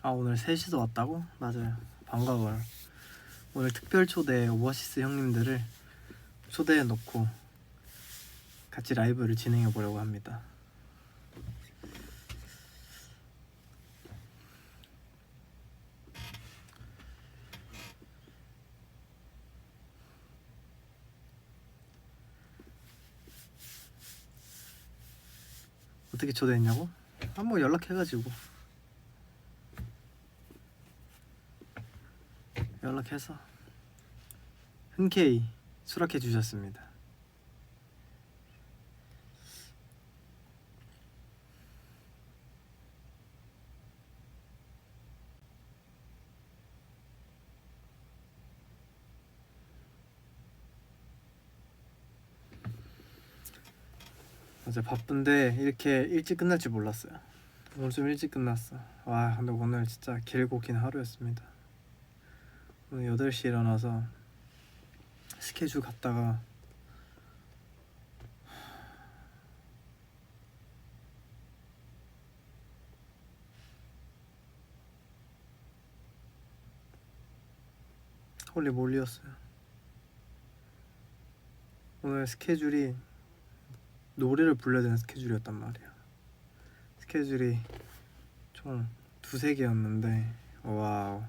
아, 오늘 셋이서 왔다고? 맞아요. 반가워요. 오늘 특별 초대 오아시스 형님들을 초대해 놓고 같이 라이브를 진행해 보려고 합니다. 어떻게 초대했냐고? 한번 연락해가지고 연락해서 흔쾌히 수락해 주셨습니다. 맞아, 바쁜데 이렇게 일찍 끝날 줄 몰랐어요. 오늘 좀 일찍 끝났어. 와, 근데 오늘 진짜 길고 긴 하루였습니다. 오늘 8시에 일어나서 스케줄 갔다가 홀리 몰리였어요. 오늘 스케줄이 노래를 불러야 되는 스케줄이었단 말이야. 스케줄이 총 2-3개였는데 와우,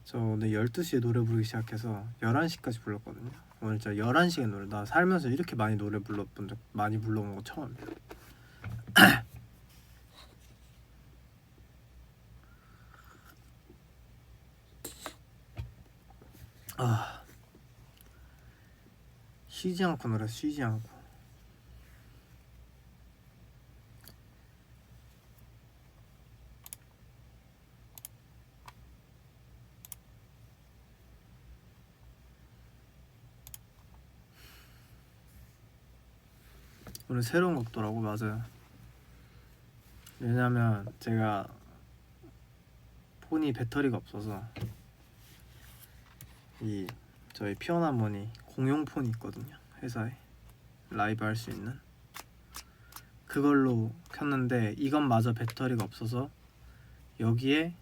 저 오늘 12시에 노래 부르기 시작해서 11시까지 불렀거든요. 오늘 진짜 11시에 노래, 나 살면서 이렇게 많이 노래 많이 불러본 거 처음이야. 아, 쉬지 않고 노래, 쉬지 않고. 오늘 새로운 곡더라고. 맞아요. 왜냐면 제가 폰이 배터리가 없어서 이 저희 피어나머니 공용 폰이 있거든요, 회사에. 라이브 할 수 있는 그걸로 켰는데 이것마저 배터리가 없어서 여기에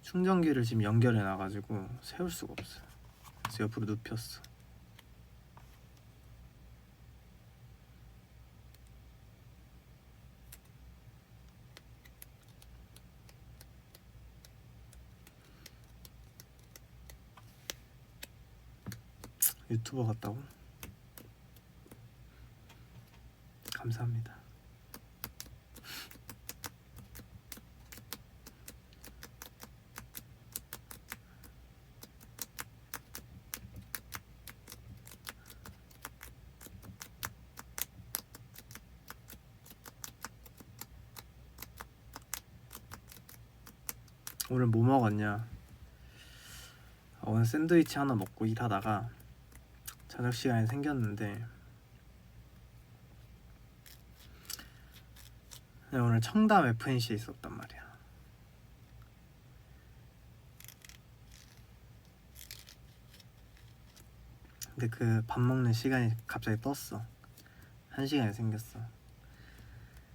충전기를 지금 연결해 놔가지고 세울 수가 없어요. 그래서 옆으로 눕혔어. 유튜버 같다고? 감사합니다. 오늘 뭐 먹었냐? 오늘 샌드위치 하나 먹고 일하다가 저녁 시간이 생겼는데 오늘 청담 FNC에 있었단 말이야. 근데 그 밥 먹는 시간이 갑자기 떴어. 1시간이 생겼어.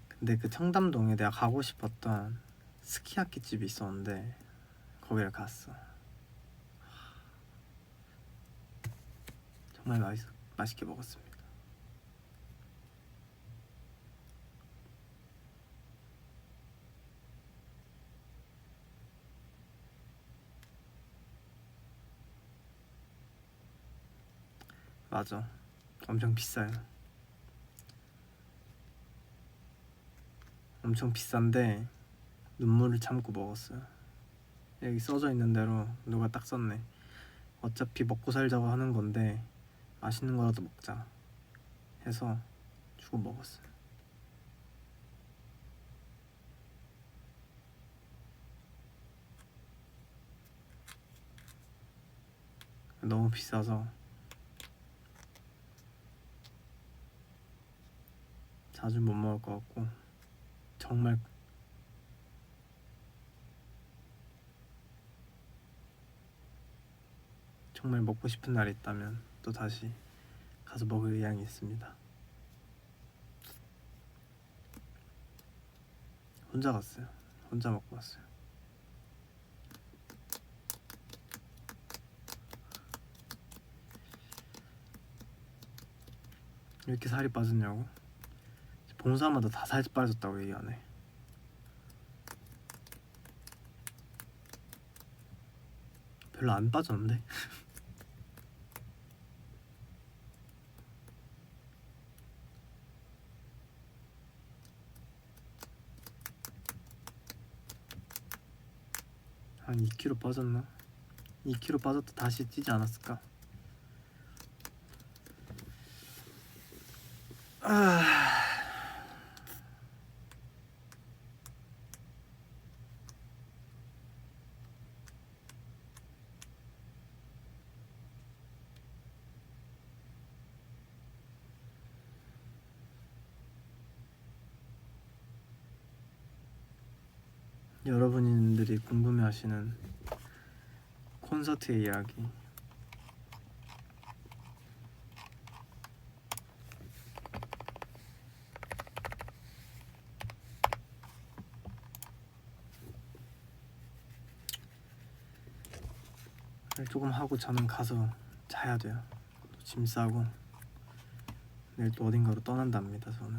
근데 그 청담동에 내가 가고 싶었던 스키야키 집이 있었는데 거기를 갔어. 정말 맛있게 먹었습니다. 맞아, 엄청 비싸요. 엄청 비싼데 눈물을 참고 먹었어요. 여기 써져 있는 대로 누가 딱 썼네. 어차피 먹고 살자고 하는 건데 맛있는 거라도 먹자 해서 주고 먹었어요. 너무 비싸서 자주 못 먹을 것 같고, 정말 먹고 싶은 날이 있다면 또 다시 가서 먹을 의향이 있습니다. 혼자 갔어요. 혼자 먹고 왔어요. 왜 이렇게 살이 빠졌냐고? 본 사람마다 다 살이 빠졌다고 얘기하네. 별로 안 빠졌는데? 한 2kg 빠졌나? 2kg 빠졌다 다시 찌지 않았을까? 여러분들이 궁금해하시는 콘서트의 이야기. 조금 하고 저는 가서 자야 돼요. 짐 싸고 내일 또 어딘가로 떠난답니다. 저는.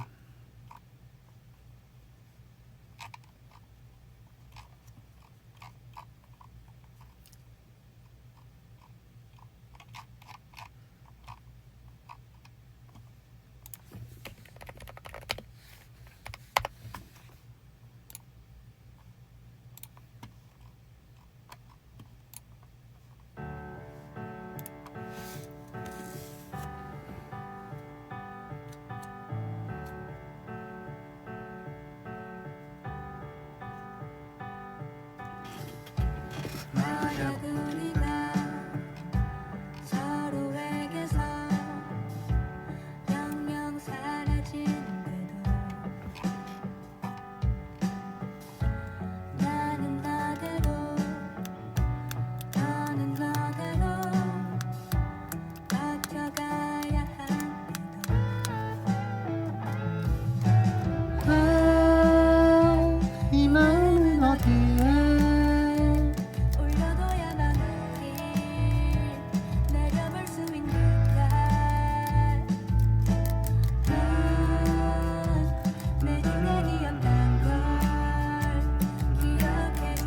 만약 우리가 서로에게서 영영 사라지는데도 나는 나대로 너는 너대로 버텨가야 한데도 이 마음은 어디에 올려둬야만 길 내려볼 수 있는가 넌 내 기억이었단 걸 기억해줘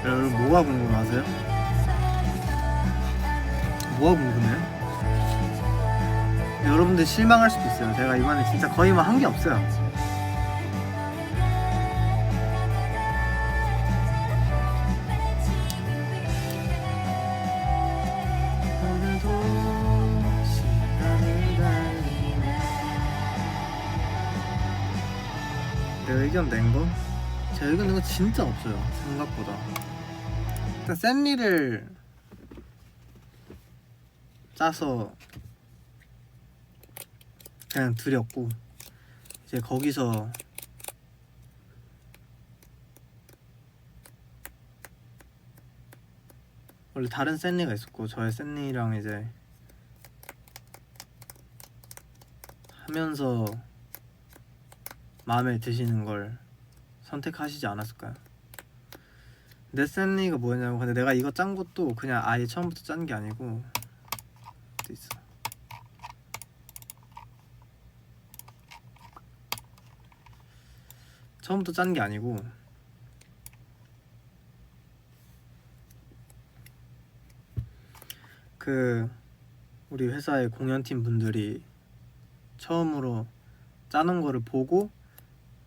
여러분 뭐가 궁금하세요? 뭐가 궁금해요? 여러분들 실망할 수도 있어요. 제가 이번에 진짜 거의 뭐 한 게 없어요. 오늘도 시간을 달리네. 내 의견 낸 거? 제 의견 낸 거 진짜 없어요. 생각보다. 일단 샌리를 짜서 그냥 드렸고, 이제 거기서 원래 다른 샌리가 있었고 저의 샌리랑 이제 하면서 마음에 드시는 걸 선택하시지 않았을까요? 내 샌리가 뭐냐고. 근데 내가 이거 짠 것도 그냥 아예 처음부터 짠 게 아니고 또 있어. 처음부터 짠 게 아니고 그 우리 회사의 공연팀 분들이 처음으로 짜는 거를 보고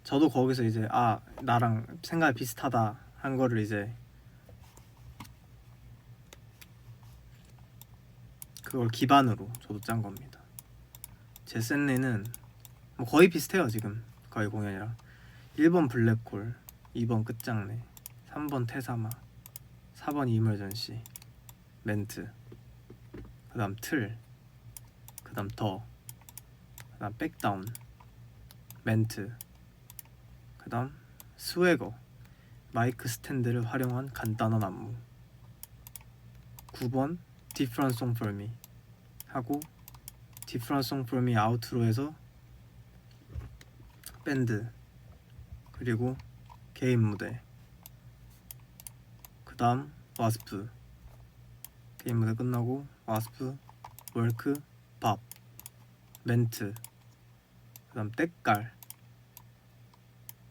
저도 거기서 이제 아 나랑 생각이 비슷하다 한 거를 이제 그걸 기반으로 저도 짠 겁니다. 제 샌리는 뭐 거의 비슷해요 지금. 거의 공연이랑. 1번 블랙홀, 2번 끝장내, 3번 태사마, 4번 이멀전시, 멘트, 그 다음 틀, 그 다음 더, 그 다음 백다운, 멘트, 그 다음 스웨거, 마이크 스탠드를 활용한 간단한 안무. 9번 Different Song For Me 하고, Different Song For Me 아우트로에서 밴드, 그리고 개인 무대, 그 다음 와스프, 개인 무대 끝나고 와스프, 월크, 밥, 멘트, 그 다음 때깔,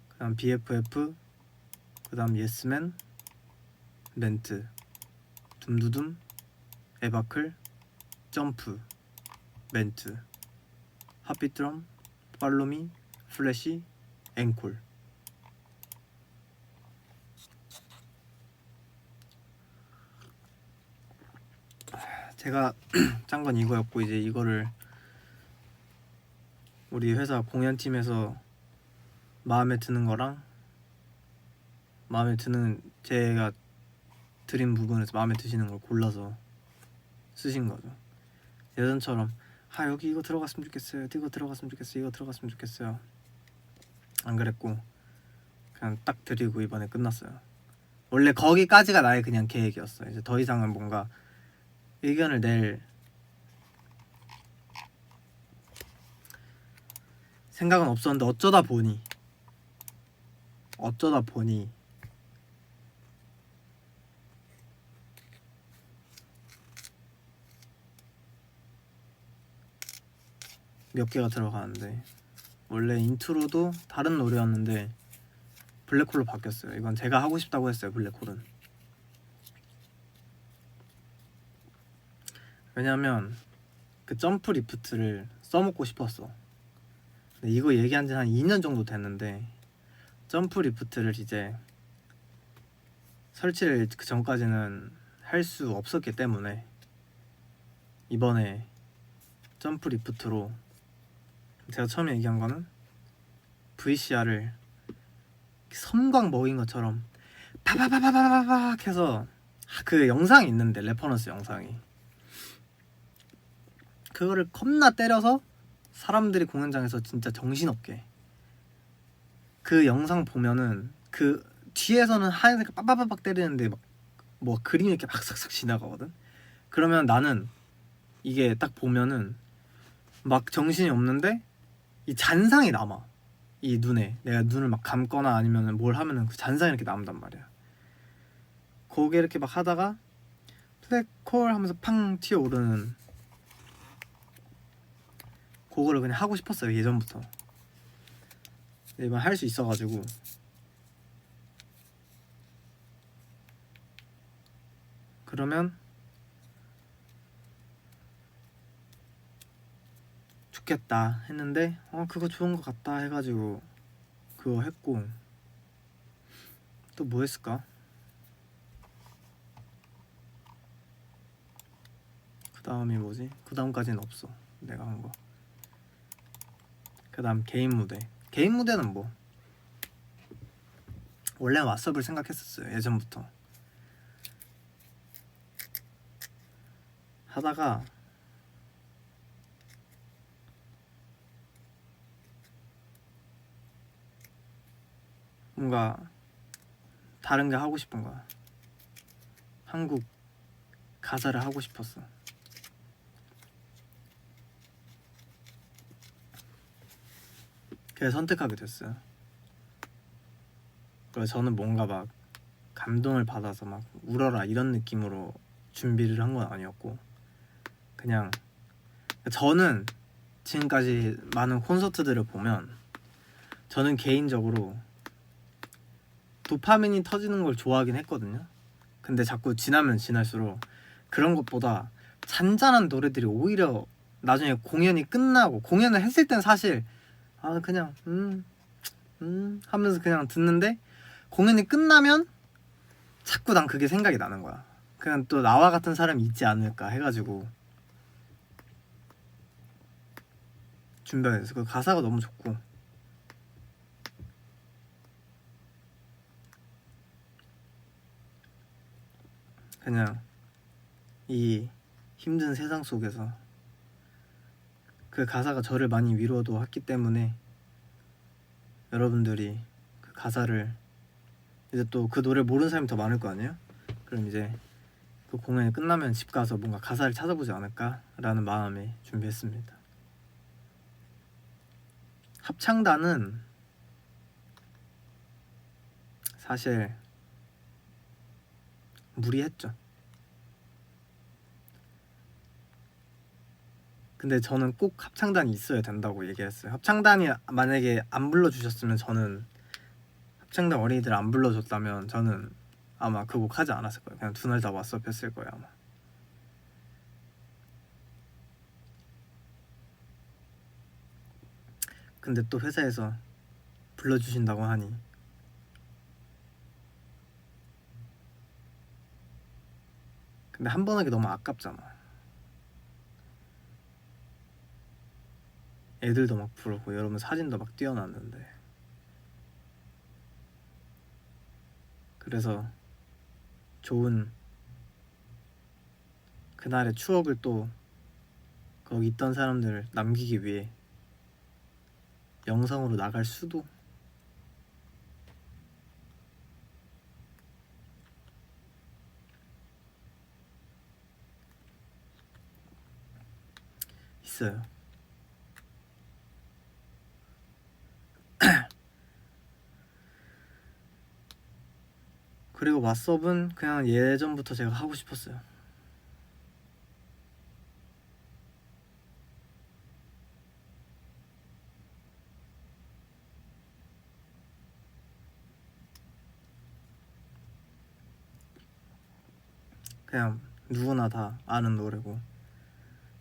그 다음 BFF, 그 다음 예스맨, 멘트, 둠두둠, 에바클, 점프, 멘트, 핫비트럼, 팔로미, 플래시, 앵콜. 제가 짠 건 이거였고, 이제 이거를 우리 회사 공연팀에서 마음에 드는 거랑 마음에 드는, 제가 드린 부분에서 마음에 드시는 걸 골라서 쓰신 거죠. 예전처럼 여기 이거 들어갔으면 좋겠어요, 이거 들어갔으면 좋겠어요, 이거 들어갔으면 좋겠어요 안 그랬고, 그냥 딱 드리고 이번에 끝났어요. 원래 거기까지가 나의 그냥 계획이었어요. 이제 더 이상은 뭔가 의견을 낼 생각은 없었는데, 어쩌다 보니 몇 개가 들어가는데, 원래 인트로도 다른 노래였는데 블랙홀로 바뀌었어요. 이건 제가 하고 싶다고 했어요. 블랙홀은 왜냐면 그 점프 리프트를 써먹고 싶었어. 근데 이거 얘기한 지 한 2년 정도 됐는데, 점프 리프트를 이제 설치를 그 전까지는 할 수 없었기 때문에 이번에 점프 리프트로, 제가 처음에 얘기한 거는 VCR을 섬광 먹인 것처럼 파파파파파팍 해서, 그 영상이 있는데, 레퍼런스 영상이, 그거를 겁나 때려서 사람들이 공연장에서 진짜 정신없게, 그 영상 보면은 그 뒤에서는 하얀색 빠바바박 때리는데 막 뭐 그림이 이렇게 막 싹싹 지나가거든. 그러면 나는 이게 딱 보면은 막 정신이 없는데 이 잔상이 남아, 이 눈에. 내가 눈을 막 감거나 아니면은 뭘 하면은 그 잔상이 이렇게 남단 말이야. 거기에 이렇게 막 하다가 블랙홀 하면서 팡 튀어오르는 그거를 그냥 하고 싶었어요, 예전부터. 이번 할 수 있어가지고. 그러면 좋겠다 했는데, 그거 좋은 것 같다 해가지고 그거 했고, 또 뭐 했을까? 그 다음이 뭐지? 그 다음까지는 없어, 내가 한 거. 그 다음 개인 무대. 개인 무대는 뭐 원래 왓썹을 생각했었어요, 예전부터. 하다가 뭔가 다른 게 하고 싶은 거야. 한국 가사를 하고 싶었어. 그래서 선택하게 됐어요. 그래서 저는 뭔가 막 감동을 받아서 막 울어라 이런 느낌으로 준비를 한 건 아니었고, 그냥 저는 지금까지 많은 콘서트들을 보면, 저는 개인적으로 도파민이 터지는 걸 좋아하긴 했거든요. 근데 자꾸 지나면 지날수록 그런 것보다 잔잔한 노래들이 오히려 나중에 공연이 끝나고, 공연을 했을 땐 사실 그냥 하면서 그냥 듣는데, 공연이 끝나면 자꾸 난 그게 생각이 나는 거야. 그냥 또 나와 같은 사람이 있지 않을까 해가지고 준비했어. 그 가사가 너무 좋고, 그냥 이 힘든 세상 속에서 그 가사가 저를 많이 위로도 했기 때문에 여러분들이 그 가사를 이제 또 그 노래 모르는 사람이 더 많을 거 아니에요? 그럼 이제 그 공연이 끝나면 집 가서 뭔가 가사를 찾아보지 않을까라는 마음에 준비했습니다. 합창단은 사실 무리했죠. 근데 저는 꼭 합창단이 있어야 된다고 얘기했어요. 합창단이 만약에 안 불러주셨으면 저는 합창단 어린이들 안 불러줬다면 저는 아마 그 곡 하지 않았을 거예요. 그냥 두 날 다 왓썹 했을 거예요 아마. 근데 또 회사에서 불러주신다고 하니 근데 한 번 하기 너무 아깝잖아. 애들도 막 부르고 여러분 사진도 막 띄워놨는데 그래서 좋은 그날의 추억을 또 거기 있던 사람들을 남기기 위해 영상으로 나갈 수도 있어요. 그리고 왓썹은 그냥 예전부터 제가 하고 싶었어요. 그냥 누구나 다 아는 노래고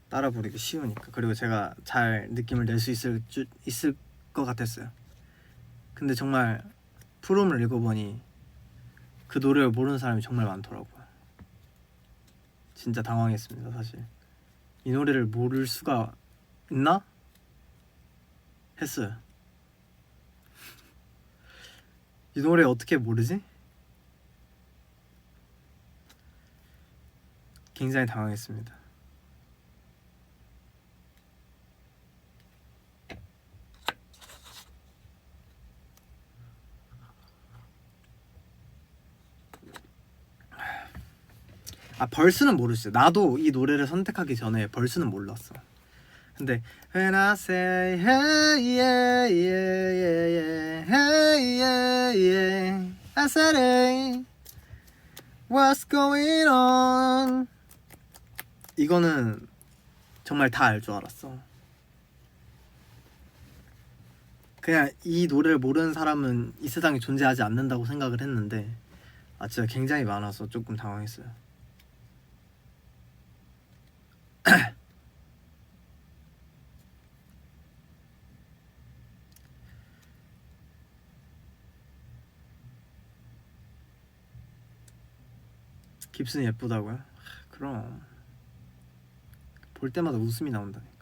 따라 부르기 쉬우니까. 그리고 제가 잘 느낌을 낼 수 있을 것 같았어요. 근데 정말 프롬을 읽어보니 그 노래를 모르는 사람이 정말 많더라고요. 진짜 당황했습니다. 사실 이 노래를 모를 수가 있나? 했어요. 이 노래 어떻게 모르지? 굉장히 당황했습니다. 아 벌스는 모르시죠? 나도 이 노래를 선택하기 전에 벌스는 몰랐어. 근데 When I say hey yeah yeah yeah yeah hey yeah yeah I said hey what's going on 이거는 정말 다 알 줄 알았어. 그냥 이 노래를 모르는 사람은 이 세상에 존재하지 않는다고 생각을 했는데 아 진짜 굉장히 많아서 조금 당황했어요. 깁슨이 예쁘다고요? 그럼 볼 때마다 웃음이 나온다니까.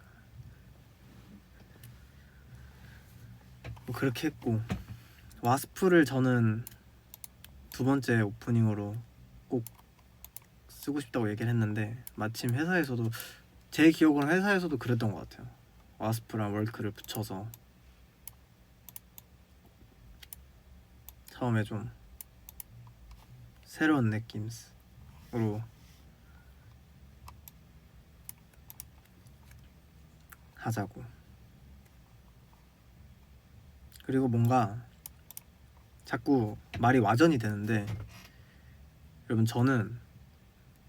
뭐 그렇게 했고 와스프를 저는 두 번째 오프닝으로 꼭 쓰고 싶다고 얘기를 했는데 마침 회사에서도 제 기억으로는 회사에서도 그랬던 것 같아요. 와스프랑 월크를 붙여서 처음에 좀 새로운 느낌으로 하자고. 그리고 뭔가 자꾸 말이 와전이 되는데 여러분 저는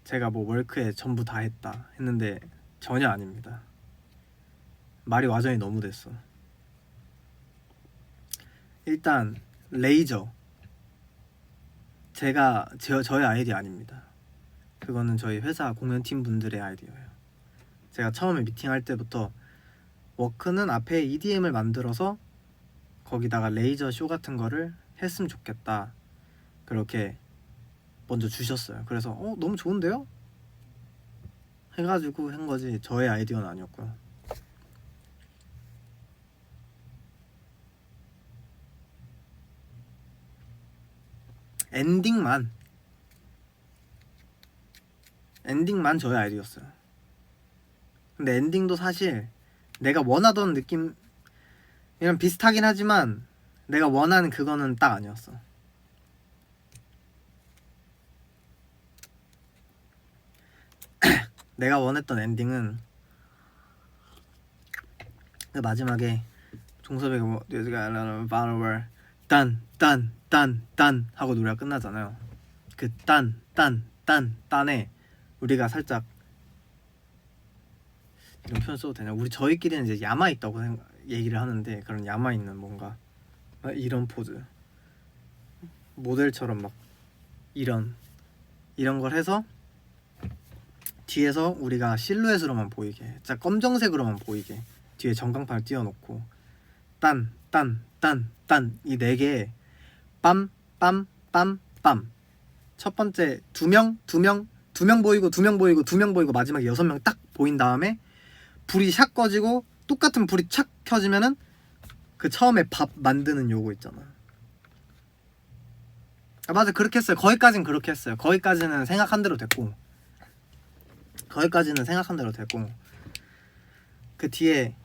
제가 뭐 월크에 전부 다 했다 했는데 전혀 아닙니다. 말이 와전이 너무 됐어. 일단 레이저 저의 아이디어 아닙니다. 그거는 저희 회사 공연팀 분들의 아이디어예요. 제가 처음에 미팅할 때부터 워크는 앞에 EDM을 만들어서 거기다가 레이저 쇼 같은 거를 했으면 좋겠다 그렇게 먼저 주셨어요. 그래서 너무 좋은데요? 해가지고 한 거지 저의 아이디어는 아니었고요. 엔딩만 엔딩만 저의 아이디어였어요. 근데 엔딩도 사실 내가 원하던 느낌이랑 비슷하긴 하지만 내가 원하는 그거는 딱 아니었어. 내가 원했던 엔딩은 그 마지막에 종섭이가 뭐 딴 하고 노래가 끝나잖아요. 그 딴에 우리가 살짝 이런 표현 써도 되냐? 저희끼리는 이제 야마 있다고 얘기를 하는데 그런 야마 있는 뭔가 이런 포즈 모델처럼 막 이런 걸 해서 뒤에서 우리가 실루엣으로만 보이게 진짜 검정색으로만 보이게 뒤에 전광판을 띄워놓고 딴 이 네 개에 빰 첫 번째 두 명 보이고 마지막에 6명 딱 보인 다음에 불이 샥 꺼지고 똑같은 불이 착 켜지면은 그 처음에 밥 만드는 요거 있잖아. 아 맞아, 그렇게 했어요. 거기까진 그렇게 했어요. 거기까지는 생각한 대로 됐고 그 뒤에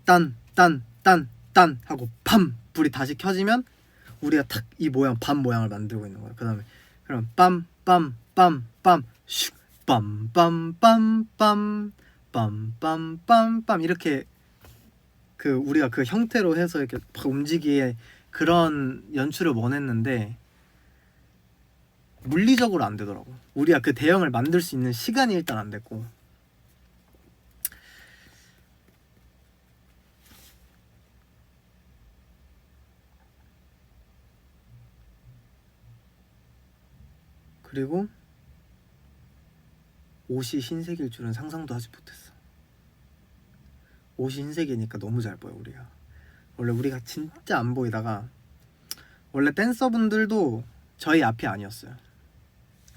딴 하고 팜 불이 다시 켜지면 우리가 탁 이 모양 밤 모양을 만들고 있는 거야. 그 다음에 그럼 빰 슉 빰 이렇게 그 우리가 그 형태로 해서 이렇게 막 움직이게 그런 연출을 원했는데 물리적으로 안 되더라고. 우리가 그 대형을 만들 수 있는 시간이 일단 안 됐고 그리고 옷이 흰색일 줄은 상상도 하지 못했어. 옷이 흰색이니까 너무 잘 보여. 원래 우리가 진짜 안 보이다가 원래 댄서분들도 저희 앞이 아니었어요.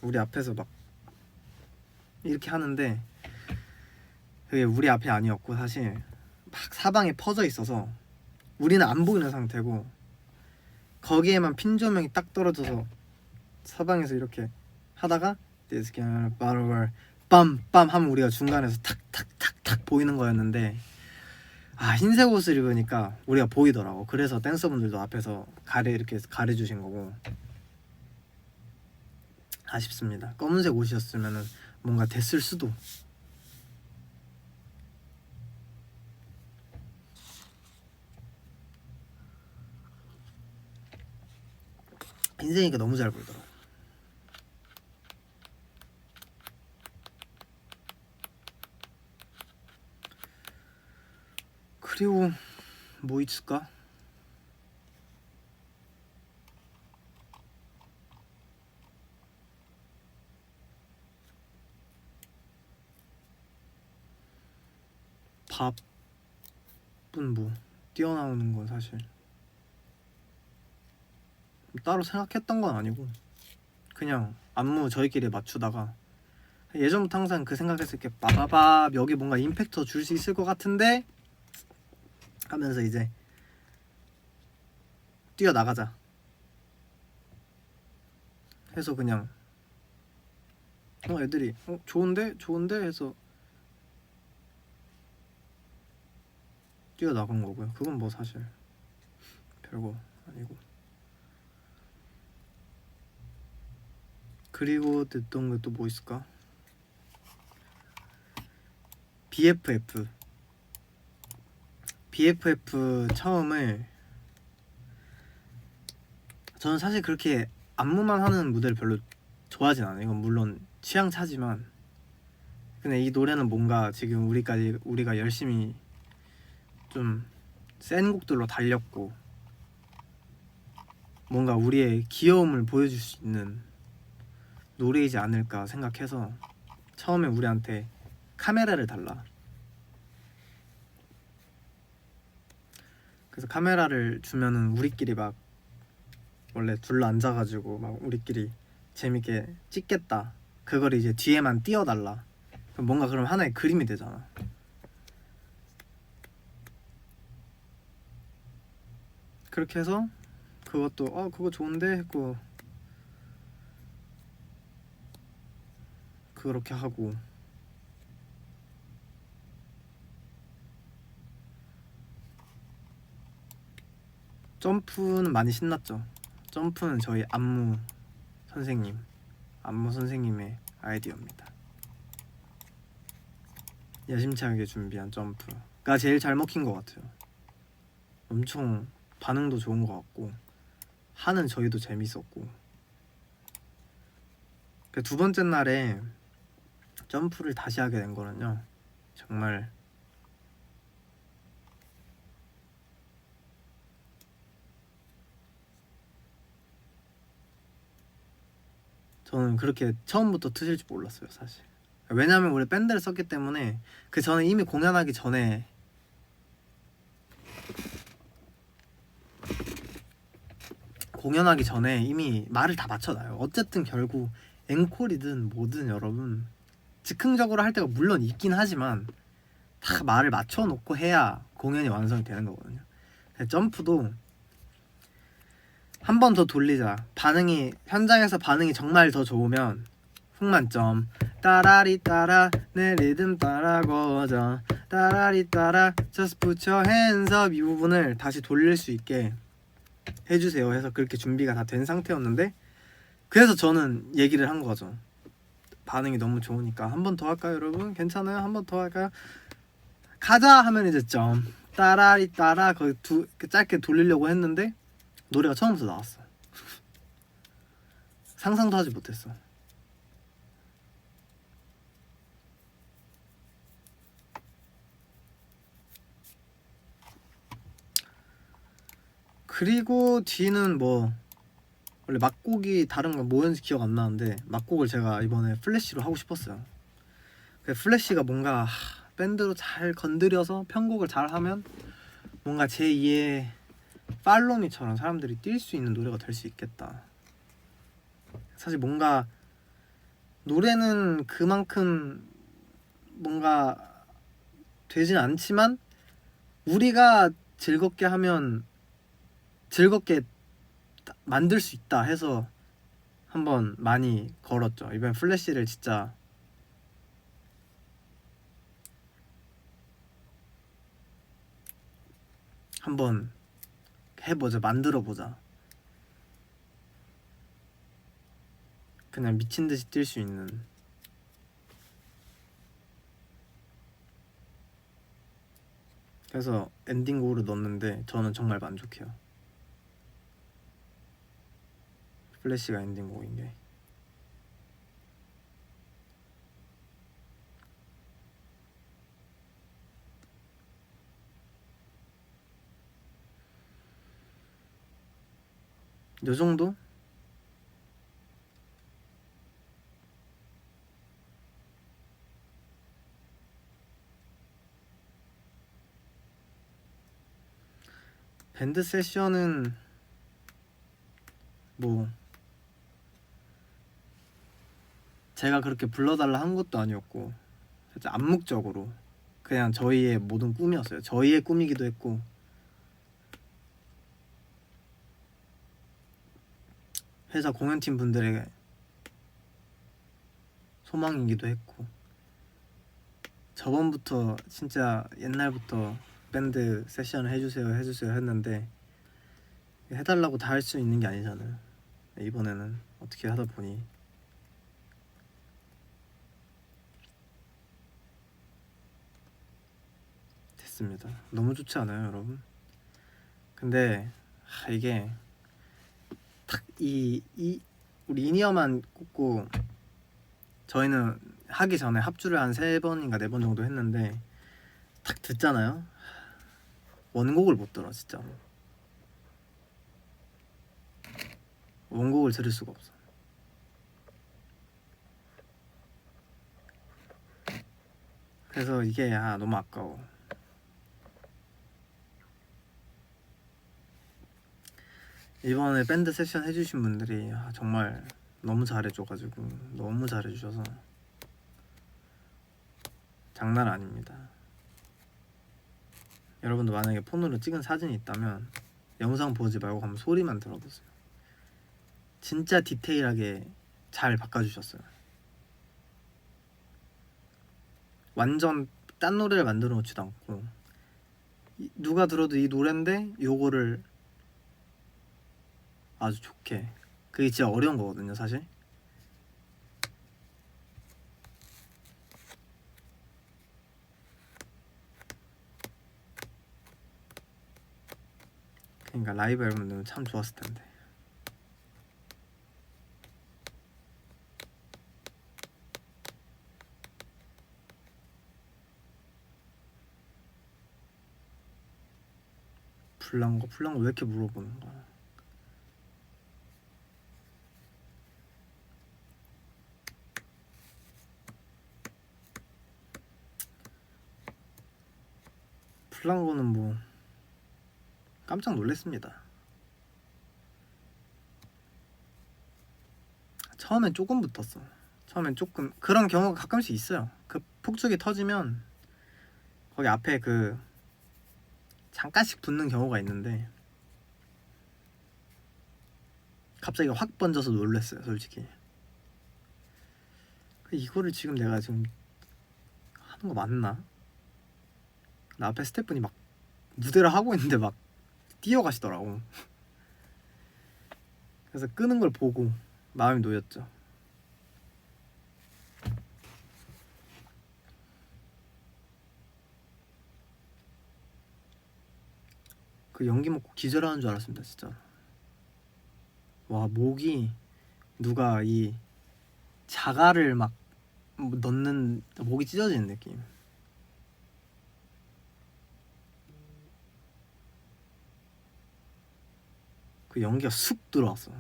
우리 앞에서 막 이렇게 하는데 그게 우리 앞이 아니었고 사실 막 사방에 퍼져 있어서 우리는 안 보이는 상태고 거기에만 핀 조명이 딱 떨어져서 사방에서 이렇게 하다가 빰빰 하면 우리가 중간에서 탁탁탁탁 보이는 거였는데 흰색 옷을 입으니까 우리가 보이더라고. 그래서 댄서분들도 앞에서 이렇게 가려주신 거고 아쉽습니다. 검은색 옷이었으면 뭔가 됐을 수도. 흰색이니까 너무 잘 보이더라고. 그리고 뭐 있을까? 밥은 뭐 뛰어나오는 건 사실 따로 생각했던 건 아니고 그냥 안무 저희끼리 맞추다가 예전부터 항상 그 생각했을 게 빠바밥 여기 뭔가 임팩트 줄 수 있을 것 같은데 하면서 이제 뛰어나가자 해서 그냥 애들이 좋은데 해서 뛰어나간 거고요. 그건 뭐 사실 별거 아니고. 그리고 됐던 게 또 뭐 있을까? BFF 처음을 저는 사실 그렇게 안무만 하는 무대를 별로 좋아하진 않아요. 이건 물론 취향 차지만 근데 이 노래는 뭔가 지금 우리가 열심히 좀 센 곡들로 달렸고 뭔가 우리의 귀여움을 보여줄 수 있는 노래이지 않을까 생각해서 처음에 우리한테 카메라를 달라. 그래서 카메라를 주면은 우리끼리 막 원래 둘러 앉아가지고 막 우리끼리 재밌게 찍겠다. 그걸 이제 뒤에만 띄워달라. 그럼 뭔가 그럼 하나의 그림이 되잖아. 그렇게 해서 그것도 그거 좋은데 했고 그렇게 하고 점프는 많이 신났죠. 점프는 저희 안무 선생님의 아이디어입니다. 야심차게 준비한 점프가 제일 잘 먹힌 것 같아요. 엄청 반응도 좋은 것 같고 하는 저희도 재밌었고. 그 두 번째 날에 점프를 다시 하게 된 거는요, 정말 저는 그렇게 처음부터 트실 줄 몰랐어요, 사실. 왜냐하면 우리 밴드를 썼기 때문에 그 전에 이미 공연하기 전에 이미 말을 다 맞춰놔요. 어쨌든 결국 앵콜이든 뭐든 여러분 즉흥적으로 할 때가 물론 있긴 하지만 다 말을 맞춰놓고 해야 공연이 완성이 되는 거거든요. 점프도 한 번 더 돌리자. 현장에서 반응이 정말 더 좋으면 흥만점 따라리 따라 내 리듬 따라 거저 따라리 따라 just put your hands up 이 부분을 다시 돌릴 수 있게 해주세요 해서 그렇게 준비가 다 된 상태였는데, 그래서 저는 얘기를 한 거죠. 반응이 너무 좋으니까 한 번 더 할까요 여러분? 괜찮아요? 한 번 더 할까요? 가자 하면 이제 점 따라리 따라 거의 짧게 돌리려고 했는데 노래가 처음부터 나왔어. 상상도 하지 못했어. 그리고 뒤는 뭐 원래 막곡이 다른 건 뭐였는지 기억 안 나는데 막곡을 제가 이번에 플래시로 하고 싶었어요. 그 플래시가 뭔가 밴드로 잘 건드려서 편곡을 잘 하면 뭔가 제2의 팔로미처럼 사람들이 뛸 수 있는 노래가 될 수 있겠다. 사실 뭔가 노래는 그만큼 뭔가 되진 않지만 우리가 즐겁게 하면 즐겁게 만들 수 있다 해서 한번 많이 걸었죠. 이번 플래시를 진짜 한번 해보자, 만들어보자. 그냥 미친듯이 뛸 수 있는. 그래서 엔딩곡으로 넣었는데 저는 정말 만족해요. 플래시가 엔딩곡인 게. 요 정도? 밴드 세션은 뭐 제가 그렇게 불러달라 한 것도 아니었고 살짝 암묵적으로 그냥 저희의 모든 꿈이었어요. 저희의 꿈이기도 했고 회사 공연팀 분들의 소망이기도 했고, 저번부터 진짜 옛날부터 밴드 세션을 해주세요 했는데 해달라고 다 할 수 있는 게 아니잖아요. 이번에는 어떻게 하다 보니 됐습니다. 너무 좋지 않아요 여러분? 근데 이게 딱 우리 인이어만 꽂고 저희는 하기 전에 합주를 한 3번인가 4번 정도 했는데 딱 듣잖아요. 원곡을 못 들어 진짜. 원곡을 들을 수가 없어. 그래서 이게 너무 아까워. 이번에 밴드 세션 해주신 분들이 정말 너무 잘해줘가지고 너무 잘해주셔서 장난 아닙니다. 여러분도 만약에 폰으로 찍은 사진이 있다면 영상 보지 말고 한번 소리만 들어보세요. 진짜 디테일하게 잘 바꿔주셨어요. 완전 딴 노래를 만들어 놓지도 않고 누가 들어도 이 노래인데 요거를 아주 좋게, 그게 진짜 어려운 거거든요 사실. 그러니까 라이브 앨범 내면 참 좋았을 텐데. 불난 거 왜 이렇게 물어보는 거야? 불난 거는 뭐 깜짝 놀랐습니다. 처음엔 조금 붙었어. 처음엔 조금 그런 경우가 가끔씩 있어요. 그 폭죽이 터지면 거기 앞에 그 잠깐씩 붙는 경우가 있는데 갑자기 확 번져서 놀랐어요 솔직히. 이거를 지금 내가 지금 하는 거 맞나? 나 앞에 스태프분이 막 무대를 하고 있는데 막 뛰어가시더라고. 그래서 끄는 걸 보고 마음이 놓였죠. 그 연기 먹고 기절하는 줄 알았습니다 진짜. 와, 목이 누가 이 자갈을 막 넣는, 목이 찢어지는 느낌. 그 연기가 쑥 들어왔어.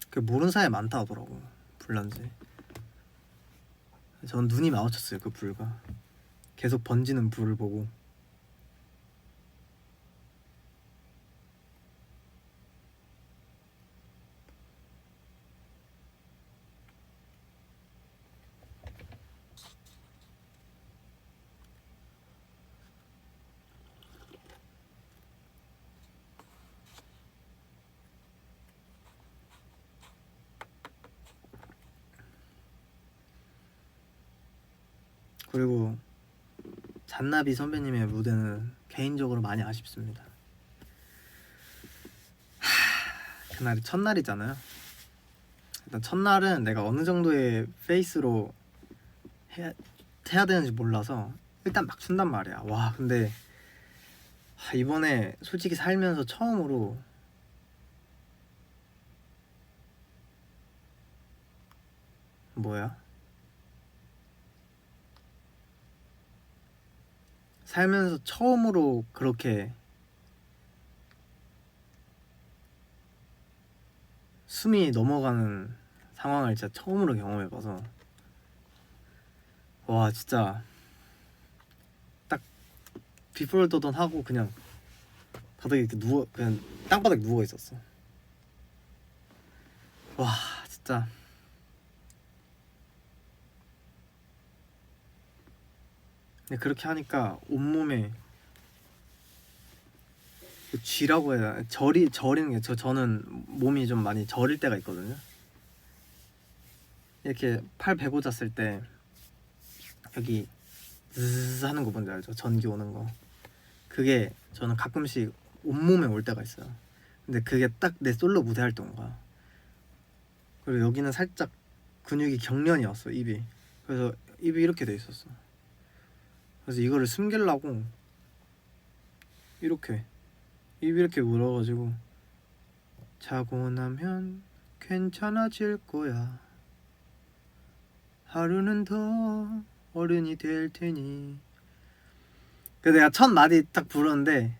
그 모르는 사람이 많다 하더라고 불난지. 전 눈이 마주쳤어요 그 불과. 계속 번지는 불을 보고. 그리고 잔나비 선배님의 무대는 개인적으로 많이 아쉽습니다. 그날이 첫날이잖아요. 일단 첫날은 내가 어느 정도의 페이스로 해야 되는지 몰라서 일단 막 춘단 말이야. 와, 근데 이번에 솔직히 살면서 처음으로 뭐야? 살면서 처음으로 그렇게 숨이 넘어가는 상황을 진짜 처음으로 경험해봐서 와, 진짜 딱 비포 더던 하고 그냥 바닥에 이렇게 그냥 땅바닥에 누워 있었어. 와, 진짜. 근데 그렇게 하니까 온몸에 그 쥐라고 해야 되나? 저리는 게 저는 몸이 좀 많이 저릴 때가 있거든요. 이렇게 팔 베고 잤을 때 여기 즈즈 하는 거 뭔지 알죠? 전기 오는 거. 그게 저는 가끔씩 온몸에 올 때가 있어요. 근데 그게 딱 내 솔로 무대 활동인 거야. 그리고 여기는 살짝 근육이 경련이었어 입이. 그래서 입이 이렇게 돼 있었어. 그래서 이거를 숨기려고 이렇게 입이 이렇게 물어가지고 자고 나면 괜찮아질 거야. 하루는 더 어른이 될 테니. 그래서 내가 첫 마디 딱 부르는데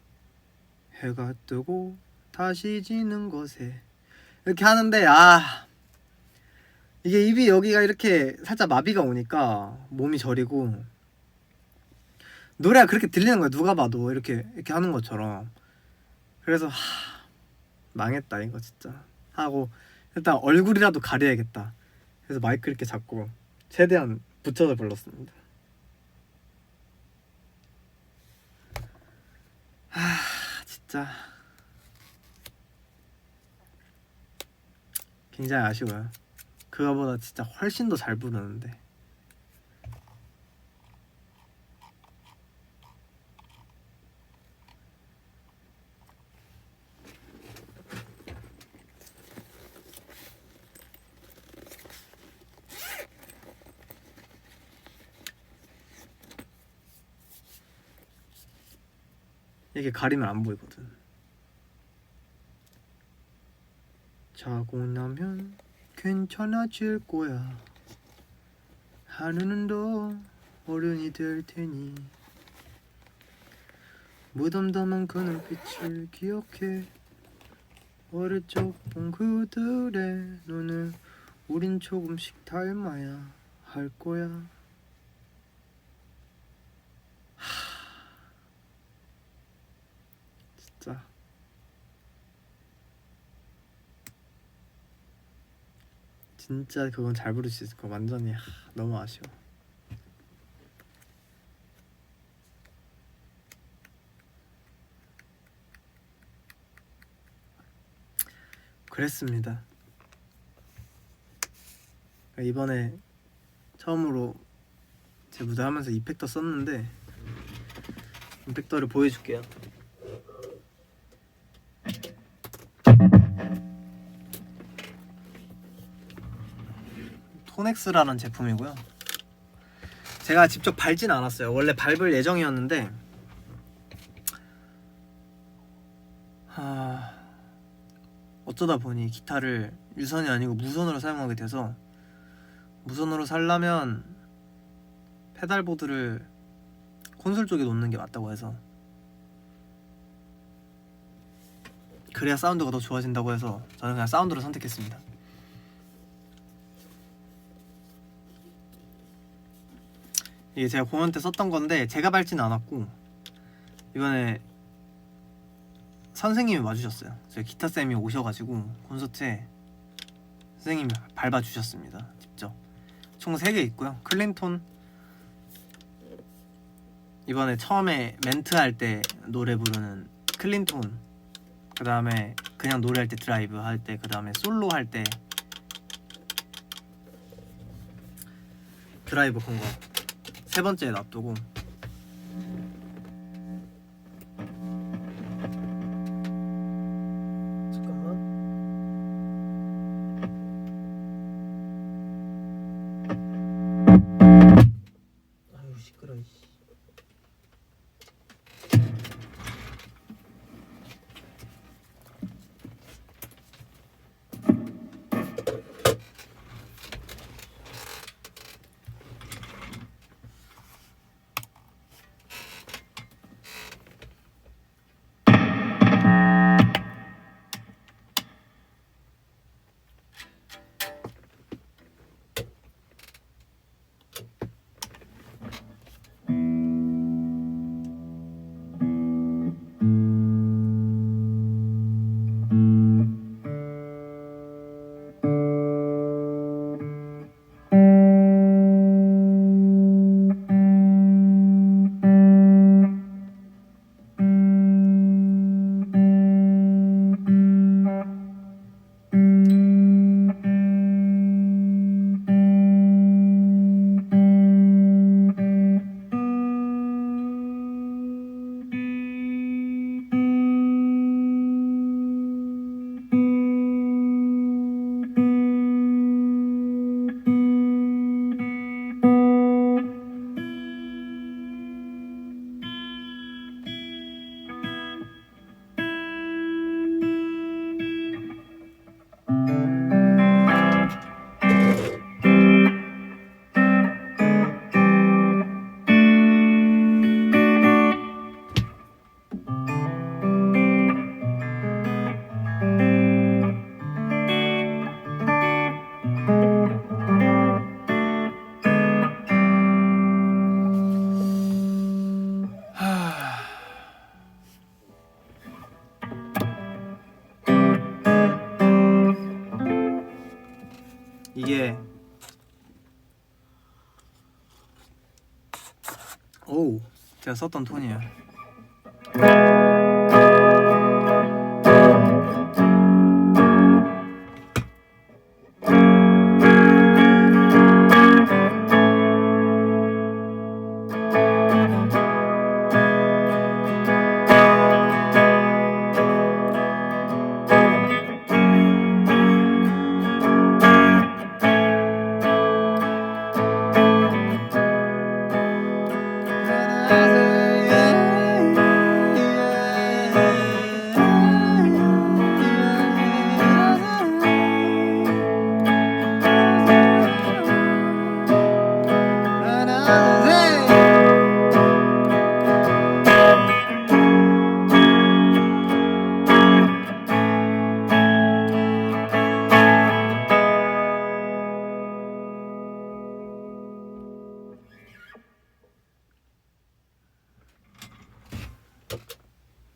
해가 뜨고 다시 지는 것에 이렇게 하는데 이게 입이 여기가 이렇게 살짝 마비가 오니까 몸이 저리고 노래가 그렇게 들리는 거야. 누가 봐도 이렇게 하는 것처럼. 그래서 망했다 이거 진짜 하고 일단 얼굴이라도 가려야겠다. 그래서 마이크 이렇게 잡고 최대한 붙여서 불렀습니다. 진짜 굉장히 아쉬워요. 그거보다 진짜 훨씬 더 잘 부르는데. 이게 가리면 안 보이거든. 자고 나면 괜찮아질 거야. 하루는 더 어른이 될 테니 무덤덤한 그 눈빛을 기억해. 어릴 적 본 그들의 눈을 우린 조금씩 닮아야 할 거야. 진짜 진짜 그건 잘 부를 수 있을 거. 완전히 너무 아쉬워. 그랬습니다. 이번에 처음으로 제 무대 하면서 이펙터 썼는데 이펙터를 보여줄게요. 토넥스라는 제품이고요. 제가 직접 밟진 않았어요. 원래 밟을 예정이었는데 어쩌다 보니 기타를 유선이 아니고 무선으로 사용하게 돼서, 무선으로 살려면 페달보드를 콘솔 쪽에 놓는 게 맞다고 해서, 그래야 사운드가 더 좋아진다고 해서 저는 그냥 사운드를 선택했습니다. 이게 제가 공연 때 썼던 건데 제가 밟지는 않았고 이번에 선생님이 와주셨어요. 저희 기타쌤이 오셔가지고 콘서트에 선생님이 밟아주셨습니다. 직접. 총 3개 있고요. 클린톤, 이번에 처음에 멘트 할 때 노래 부르는 클린톤, 그 다음에 그냥 노래할 때 드라이브 할 때, 그 다음에 솔로 할 때 드라이브 건 거 세 번째에 놔두고, 잠깐만. 아유 시끄러. 이게 제가 썼던 톤이에요.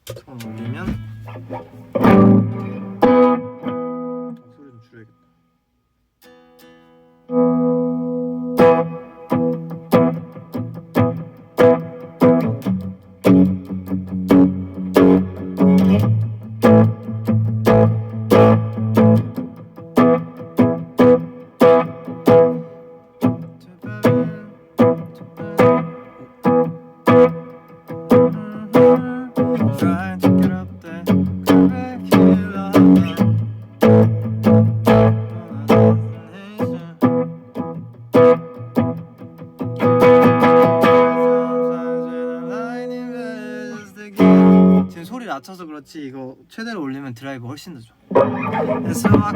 톤 올리면 소리 좀 줄여야겠다. Trying to get up there, make you 지금 소리 낮춰서 그렇지 이거 최대로 올리면 드라이브 훨씬 더 좋아. And so I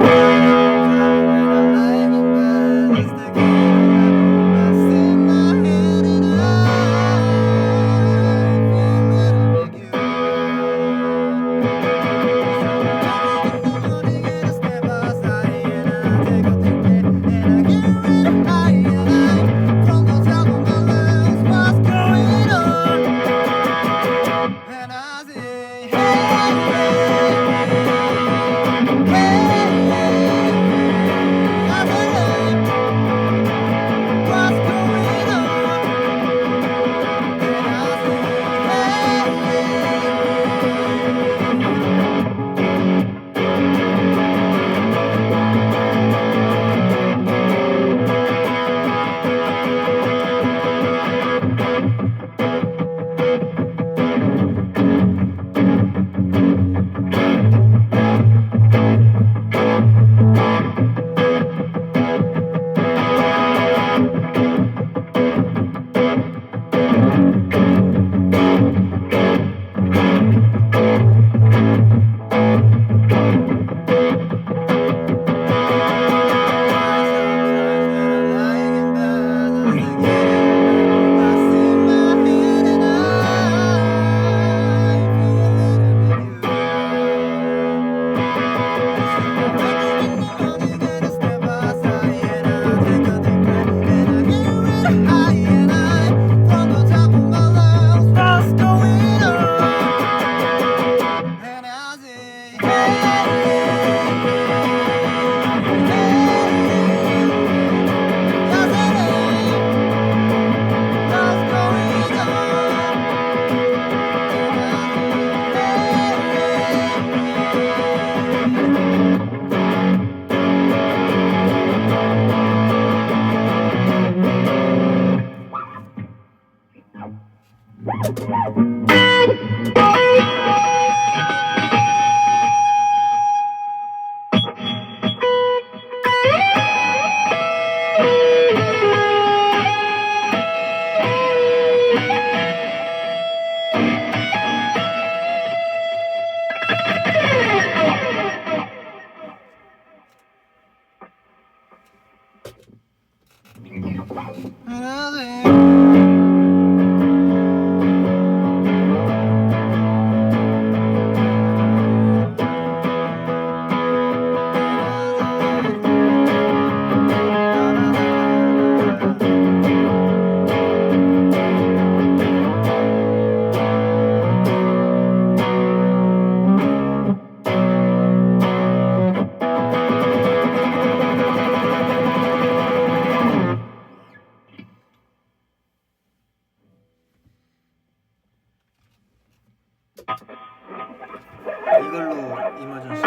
이걸로 이머전시.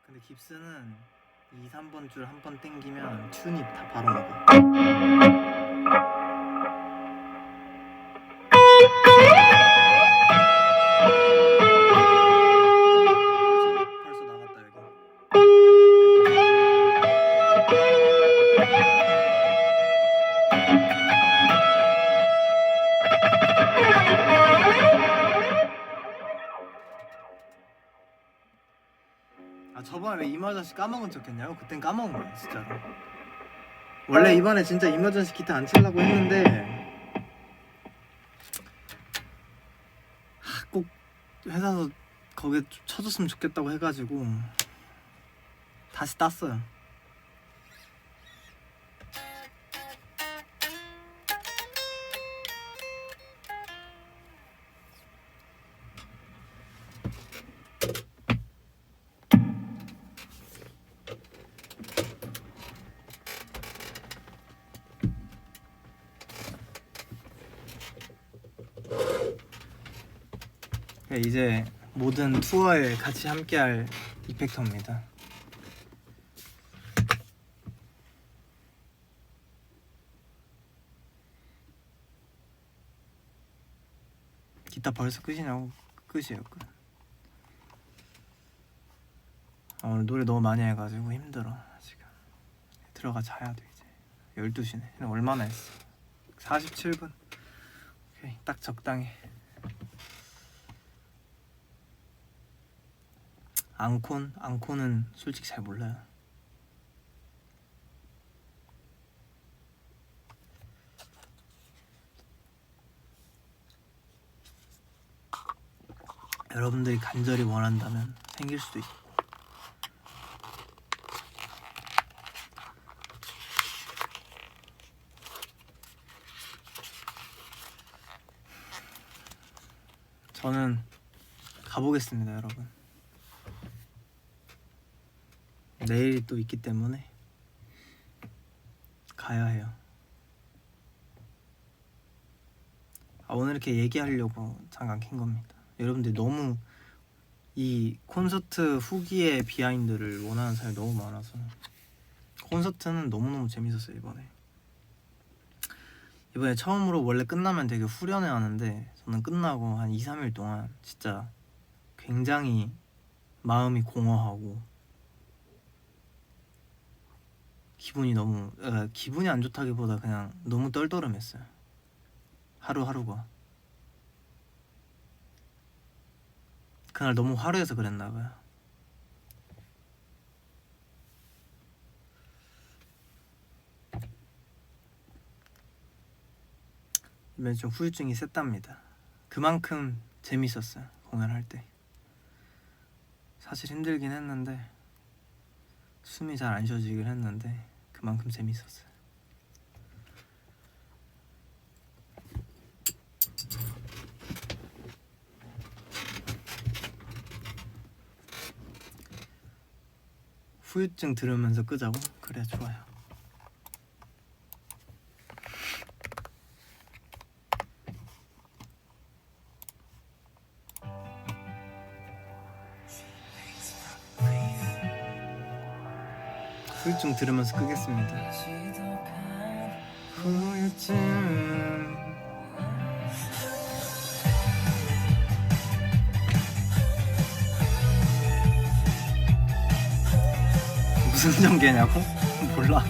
근데 깁스는 2, 3번 줄 한 번 땡기면 튠이 다 바로 나가. 벌써 나갔다 여기. 아 저번에 왜 이머전시 까먹은 척했냐고? 그땐 까먹은 거야 진짜로. 원래 이번에 진짜 이머전시 기타 안 치려고 했는데 꼭 회사에서 거기에 쳐줬으면 좋겠다고 해가지고 다시 땄어요. 이제 모든 투어에 같이 함께할 이펙터입니다. 기타 벌써 끝이냐고? 끝이에요 끝. 오늘 노래 너무 많이 해가지고 힘들어 지금. 들어가 자야 돼 이제. 12시네. 얼마나 했어? 47분. 오케이 딱 적당히. 앙콘은 솔직히 잘 몰라요. 여러분들이 간절히 원한다면 생길 수도 있고. 저는 가보겠습니다 여러분. 내일이 또 있기 때문에 가야 해요. 오늘 이렇게 얘기하려고 잠깐 킨 겁니다. 여러분들이 너무 이 콘서트 후기의 비하인드를 원하는 사람이 너무 많아서. 콘서트는 너무너무 재밌었어요 이번에 처음으로 원래 끝나면 되게 후련해 하는데 저는 끝나고 한 2-3일 동안 진짜 굉장히 마음이 공허하고 기분이 안 좋다기보다 그냥 너무 떨떠름했어요. 하루하루가. 그날 너무 화려해서 그랬나봐요. 이번에 좀 후유증이 셌답니다. 그만큼 재밌었어요 공연할 때. 사실 힘들긴 했는데 숨이 잘 안 쉬어지긴 했는데 그만큼 재밌었어요. 후유증 들으면서 끄자고? 그래 좋아요. 후유증 들으면서 끄겠습니다. 후유증 무슨 전개냐고? 몰라.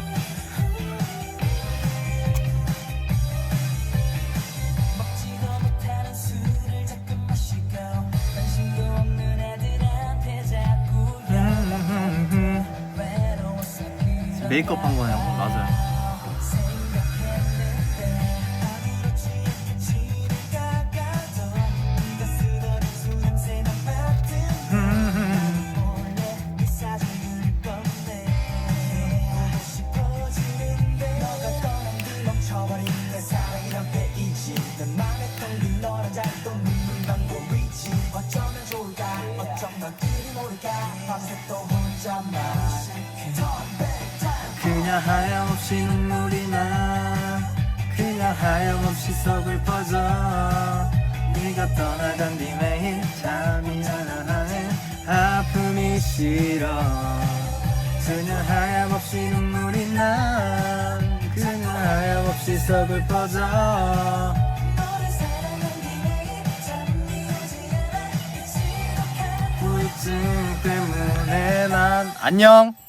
메이크업 한 거냐고? 맞아요. 그냥 하염없이 눈물이 나. 그냥 하염없이 서글퍼져. 네가 떠나간 뒤 매일 잠이 안 해. 아픔이 싫어. 그냥 하염없이 눈물이 나. 그냥 하염없이 서글퍼져. 후유증 때문에 난 안녕.